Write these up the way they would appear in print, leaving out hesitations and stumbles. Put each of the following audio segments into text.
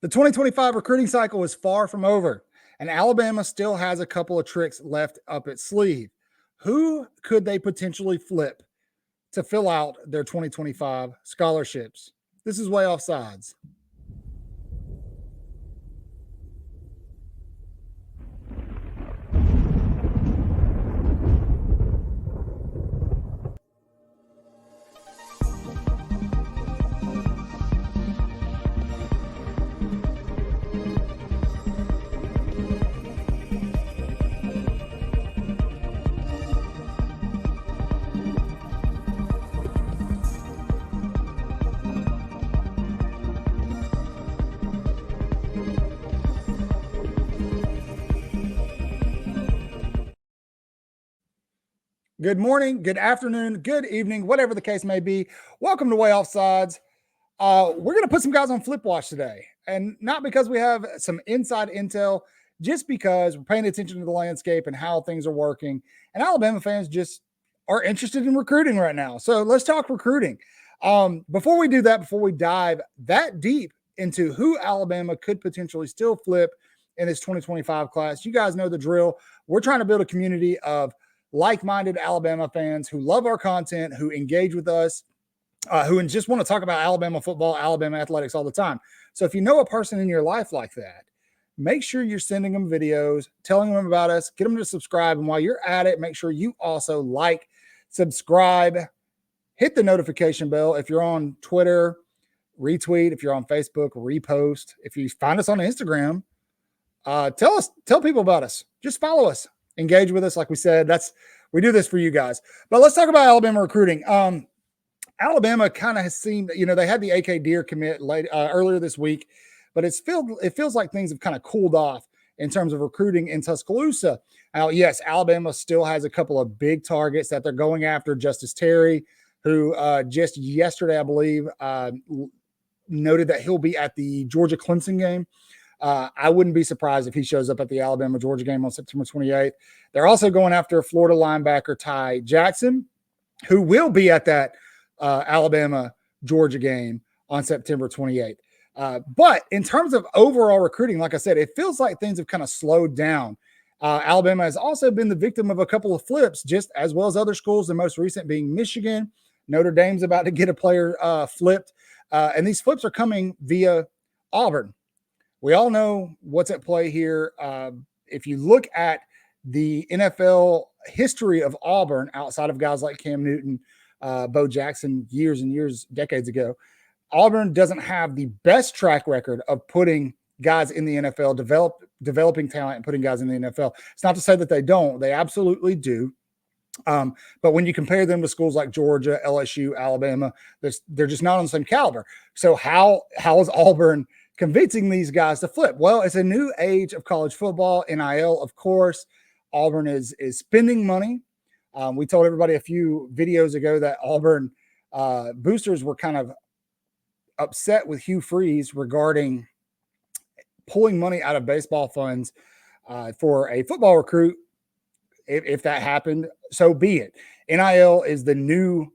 The 2025 recruiting cycle is far from over, and Alabama still has a couple of tricks left up its sleeve. Who could they potentially flip to fill out their 2025 scholarships? This is Way Off Sides. Good morning, good afternoon, good evening, whatever the case may be. Welcome to Way Off Sides. We're going to put some guys on Flip Watch today, and not because we have some inside intel, just because we're paying attention to the landscape and how things are working. And Alabama fans just are interested in recruiting right now. So let's talk recruiting. Before we do that, before we dive that deep into who Alabama could potentially still flip in this 2025 class, you guys know the drill. We're trying to build a community of like-minded Alabama fans who love our content, who engage with us, who just want to talk about Alabama football, Alabama athletics all the time. So if you know a person in your life like that, make sure you're sending them videos, telling them about us, get them to subscribe. And while you're at it, make sure you also like, subscribe, hit the notification bell. If you're on Twitter, retweet. If you're on Facebook, repost. If you find us on Instagram, tell people about us. Just follow us. Engage with us. Like we said, we do this for you guys. But let's talk about Alabama recruiting. Alabama kind of has seemed, they had the AK Deer commit earlier this week, but it feels like things have kind of cooled off in terms of recruiting in Tuscaloosa. Now, yes, Alabama still has a couple of big targets that they're going after. Justice Terry, who just yesterday, I believe, noted that he'll be at the Georgia-Clemson game. I wouldn't be surprised if he shows up at the Alabama-Georgia game on September 28th. They're also going after Florida linebacker Ty Jackson, who will be at that Alabama-Georgia game on September 28th. But in terms of overall recruiting, like I said, it feels like things have kind of slowed down. Alabama has also been the victim of a couple of flips, just as well as other schools, the most recent being Michigan. Notre Dame's about to get a player flipped. And these flips are coming via Auburn. We all know what's at play here. If you look at the NFL history of Auburn, outside of guys like Cam Newton, Bo Jackson, years and years, decades ago, Auburn doesn't have the best track record of putting guys in the NFL, developing talent and putting guys in the NFL. It's not to say that they don't. They absolutely do. But when you compare them to schools like Georgia, LSU, Alabama, they're just not on the same caliber. So how is Auburn convincing these guys to flip? Well, it's a new age of college football, NIL, of course. Auburn is spending money. We told everybody a few videos ago that Auburn boosters were kind of upset with Hugh Freeze regarding pulling money out of baseball funds for a football recruit. If that happened, so be it. NIL is the new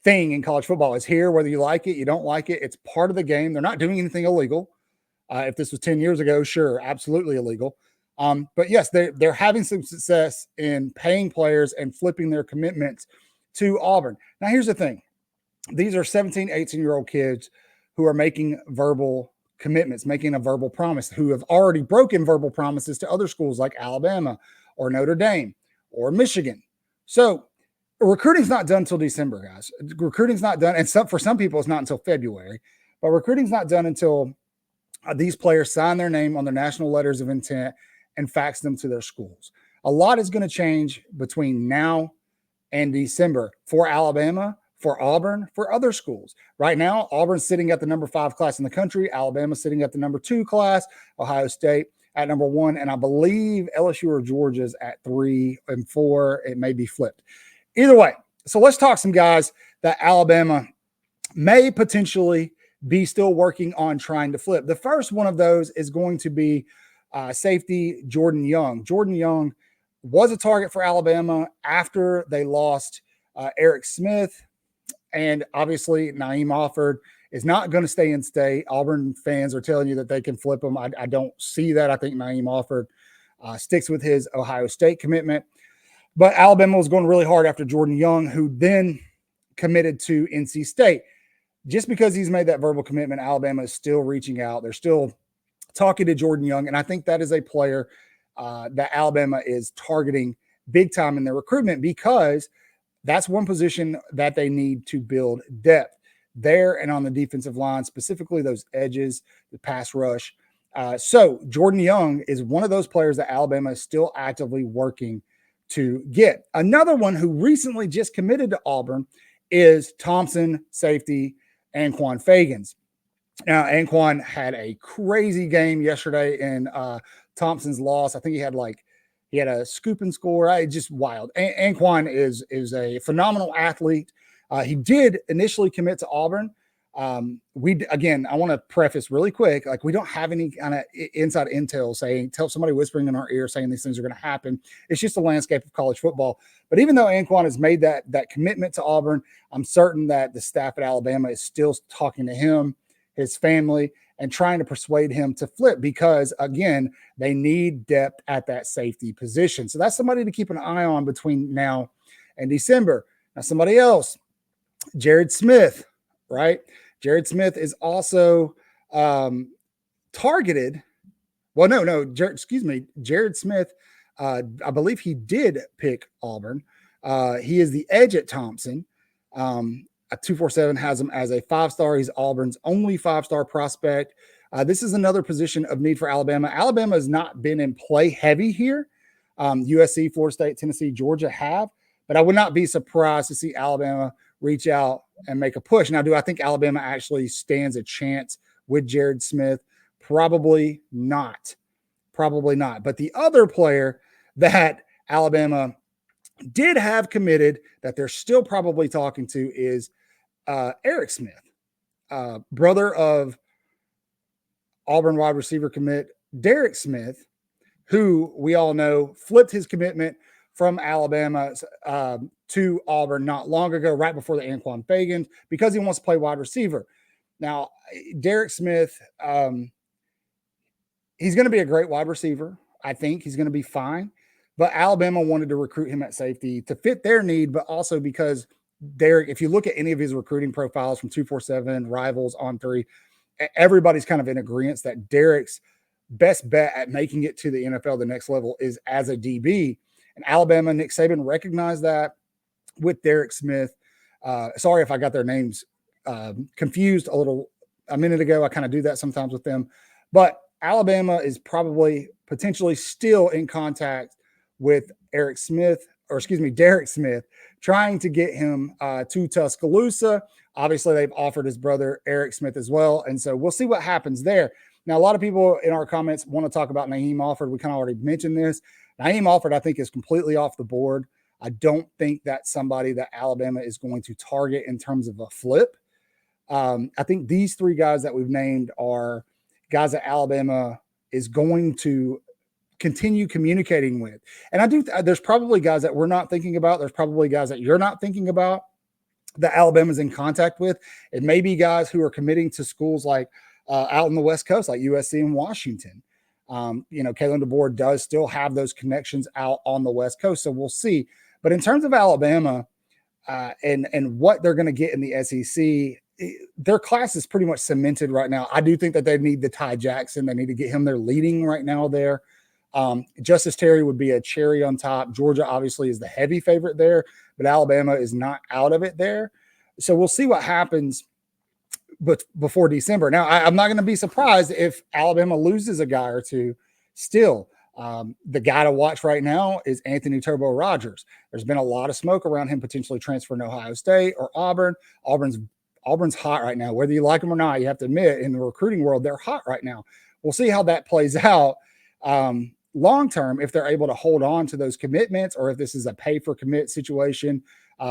thing in college football. It's here, whether you like it, you don't like it. It's part of the game. They're not doing anything illegal. If this was 10 years ago, sure, absolutely illegal. But yes, they're having some success in paying players and flipping their commitments to Auburn. Now, here's the thing. These are 17, 18-year-old kids who are making verbal commitments, making a verbal promise, who have already broken verbal promises to other schools like Alabama or Notre Dame or Michigan. So recruiting's not done until December, guys. Recruiting's not done. And for some people, it's not until February. But recruiting's not done until these players sign their name on their national letters of intent and fax them to their schools. A lot is going to change between now and December for Alabama, for Auburn, for other schools. Right now, Auburn's sitting at the number 5 class in the country. Alabama's sitting at the number 2 class. Ohio State at number 1. And I believe LSU or Georgia's at 3 and 4. It may be flipped. Either way, so let's talk some guys that Alabama may potentially be still working on trying to flip. The first one of those is going to be safety Jordan Young. Jordan Young was a target for Alabama after they lost Eric Smith and obviously Naeem Alford is not going to stay in state. Auburn fans are telling you that they can flip him. I don't see that. I think Naeem Alford sticks with his Ohio State commitment. But Alabama was going really hard after Jordan Young, who then committed to NC State. Just because he's made that verbal commitment, Alabama is still reaching out. They're still talking to Jordan Young. And I think that is a player that Alabama is targeting big time in their recruitment, because that's one position that they need to build depth there and on the defensive line, specifically those edges, the pass rush. So Jordan Young is one of those players that Alabama is still actively working to get. Another one who recently just committed to Auburn is Thompson safety Anquan Faggins. Now, Anquan had a crazy game yesterday in Thompson's loss. I think he had a scoop and score. Just wild. Anquan is a phenomenal athlete. He did initially commit to Auburn. I want to preface really quick, like, we don't have any kind of inside intel tell somebody whispering in our ear saying these things are going to happen. It's just the landscape of college football. But even though Anquan has made that commitment to Auburn, I'm certain that the staff at Alabama is still talking to him, his family, and trying to persuade him to flip, because again, they need depth at that safety position. So that's somebody to keep an eye on between now and December. Now, somebody else, Jared Smith, right? Jared Smith is also targeted. Well, Jared Smith, I believe he did pick Auburn. He is the edge at Thompson. 247 has him as a 5-star. He's Auburn's only 5-star prospect. This is another position of need for Alabama. Alabama has not been in play heavy here. USC, Florida State, Tennessee, Georgia have, but I would not be surprised to see Alabama reach out and make a push. Now, do I think Alabama actually stands a chance with Jared Smith? Probably not. But the other player that Alabama did have committed that they're still probably talking to is Eric Smith, brother of Auburn wide receiver commit Derek Smith, who we all know flipped his commitment from Alabama to Auburn not long ago, right before the Anquan Faggins, because he wants to play wide receiver. Now, Derek Smith, he's going to be a great wide receiver. I think he's going to be fine. But Alabama wanted to recruit him at safety to fit their need, but also because Derek, if you look at any of his recruiting profiles from 247, Rivals, On3, everybody's kind of in agreement that Derek's best bet at making it to the NFL, the next level, is as a DB. And Alabama, Nick Saban recognized that with Derek Smith. Sorry if I got their names confused a minute ago. I kind of do that sometimes with them. But Alabama is probably potentially still in contact with Derek Smith, trying to get him to Tuscaloosa. Obviously, they've offered his brother Eric Smith as well. And so we'll see what happens there. Now, a lot of people in our comments want to talk about Naeem Alford. We kind of already mentioned this. Naeem Alford, I think, is completely off the board. I don't think that's somebody that Alabama is going to target in terms of a flip. I think these three guys that we've named are guys that Alabama is going to continue communicating with. And there's probably guys that we're not thinking about. There's probably guys that you're not thinking about that Alabama's in contact with. It may be guys who are committing to schools like out in the West Coast, like USC and Washington. Kalen DeBoer does still have those connections out on the West Coast. So we'll see. But in terms of Alabama and what they're going to get in the SEC, their class is pretty much cemented right now. I do think that they need the Ty Jackson. They need to get him there leading right now there. Justice Terry would be a cherry on top. Georgia obviously is the heavy favorite there, but Alabama is not out of it there. So we'll see what happens before December. Now, I'm not going to be surprised if Alabama loses a guy or two still. The guy to watch right now is Anthony Turbo Rogers. There's been a lot of smoke around him potentially transferring to Ohio State or Auburn. Auburn's hot right now. Whether you like them or not, you have to admit, in the recruiting world, they're hot right now. We'll see how that plays out long term, if they're able to hold on to those commitments, or if this is a pay for commit situation.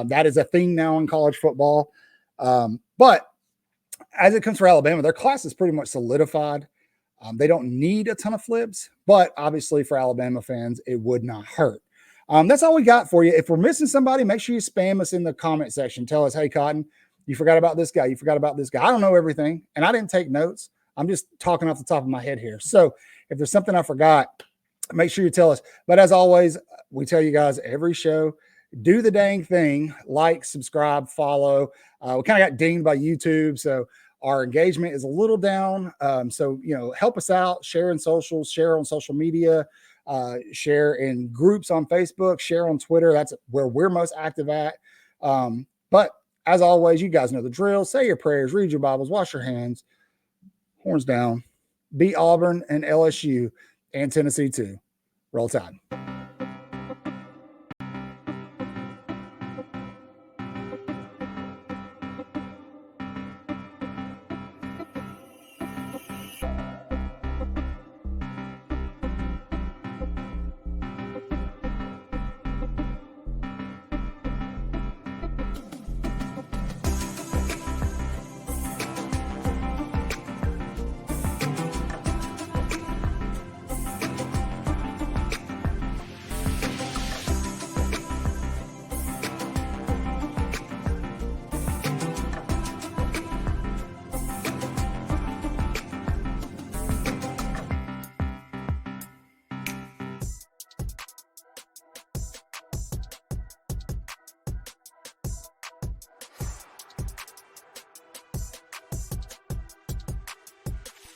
That is a thing now in college football. But as it comes for Alabama, their class is pretty much solidified. They don't need a ton of flips, but obviously for Alabama fans, it would not hurt. That's all we got for you. If we're missing somebody, make sure you spam us in the comment section. Tell us, hey, Cotton, You forgot about this guy. You forgot about this guy. I don't know everything, and I didn't take notes. I'm just talking off the top of my head here. So if there's something I forgot, make sure you tell us. But as always, we tell you guys every show, do the dang thing, like, subscribe, follow. We kind of got dinged by YouTube, so our engagement is a little down. So, help us out, share in socials, share on social media, share in groups on Facebook, share on Twitter. That's where we're most active at. But as always, you guys know the drill. Say your prayers, read your Bibles, wash your hands, horns down, beat Auburn and LSU and Tennessee too. Roll Tide.